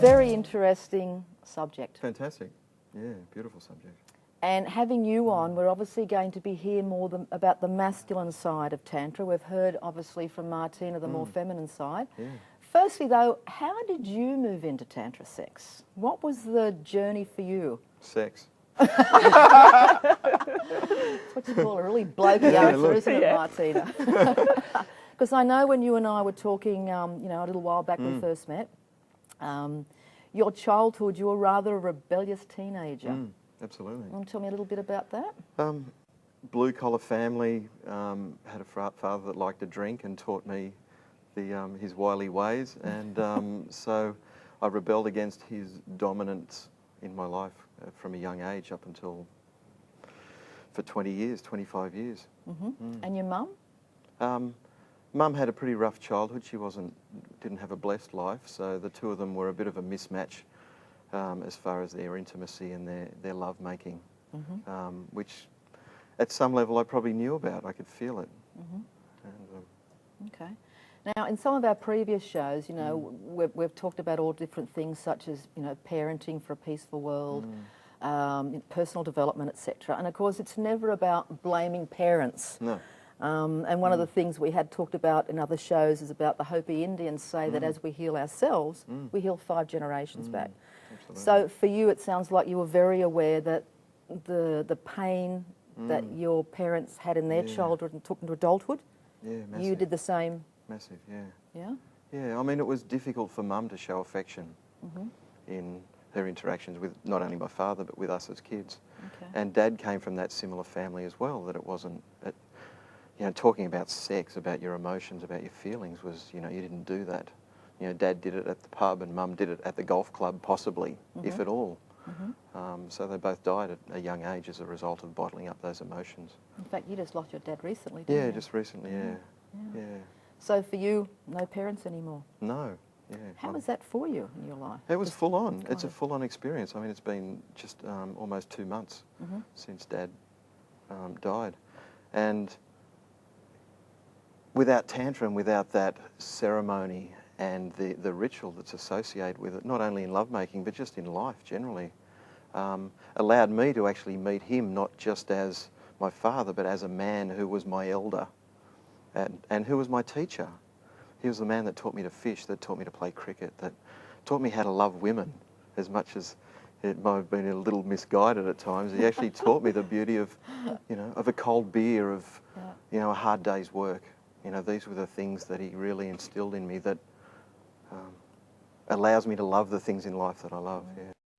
Very interesting subject. Fantastic. Yeah, beautiful subject. And having you on, we're obviously going to be hear more about the masculine side of Tantra. We've heard, obviously, from Martina, the more feminine side. Yeah. Firstly, though, how did you move into Tantra sex? What was the journey for you? Sex. That's what you call a really blokey answer, isn't it, Martina? Because I know when you and I were talking, you know, a little while back when we first met, your childhood, you were rather a rebellious teenager. Absolutely. You want to tell me a little bit about that? Blue-collar family, had a father that liked to drink and taught me his wily ways, and so I rebelled against his dominance in my life from a young age up until for 20 years, 25 years. And your mum? Mum had a pretty rough childhood. She didn't have a blessed life, so the two of them were a bit of a mismatch as far as their intimacy and their love making, which at some level I probably knew about. I could feel it. Okay. Now, in some of our previous shows, you know, we've talked about all different things such as, you know, parenting for a peaceful world, personal development, etc. And of course, it's never about blaming parents. No. And one of the things we had talked about in other shows is about the Hopi Indians say that as we heal ourselves, we heal 5 generations back. Absolutely. So for you, it sounds like you were very aware that the pain that your parents had in their childhood and took into adulthood, you did the same. Massive, yeah. Yeah? Yeah, I mean, it was difficult for Mum to show affection in her interactions with not only my father, but with us as kids. Okay. And Dad came from that similar family as well, that it wasn't, you know, talking about sex, about your emotions, about your feelings was, you know, you didn't do that. You know, Dad did it at the pub and Mum did it at the golf club, possibly, if at all. So they both died at a young age as a result of bottling up those emotions. In fact, you just lost your dad recently, didn't you? Yeah, just recently, yeah. So for you, no parents anymore? No, yeah. How was that for you in your life? It was full on. It's a full on experience. I mean, it's been just almost 2 months since Dad died. And without Tantra and without that ceremony and the ritual that's associated with it, not only in lovemaking, but just in life generally, allowed me to actually meet him not just as my father, but as a man who was my elder and who was my teacher. He was the man that taught me to fish, that taught me to play cricket, that taught me how to love women, as much as it might have been a little misguided at times. He actually taught me the beauty of, you know, of a cold beer, of, you know, a hard day's work. You know, these were the things that he really instilled in me that allows me to love the things in life that I love, yeah.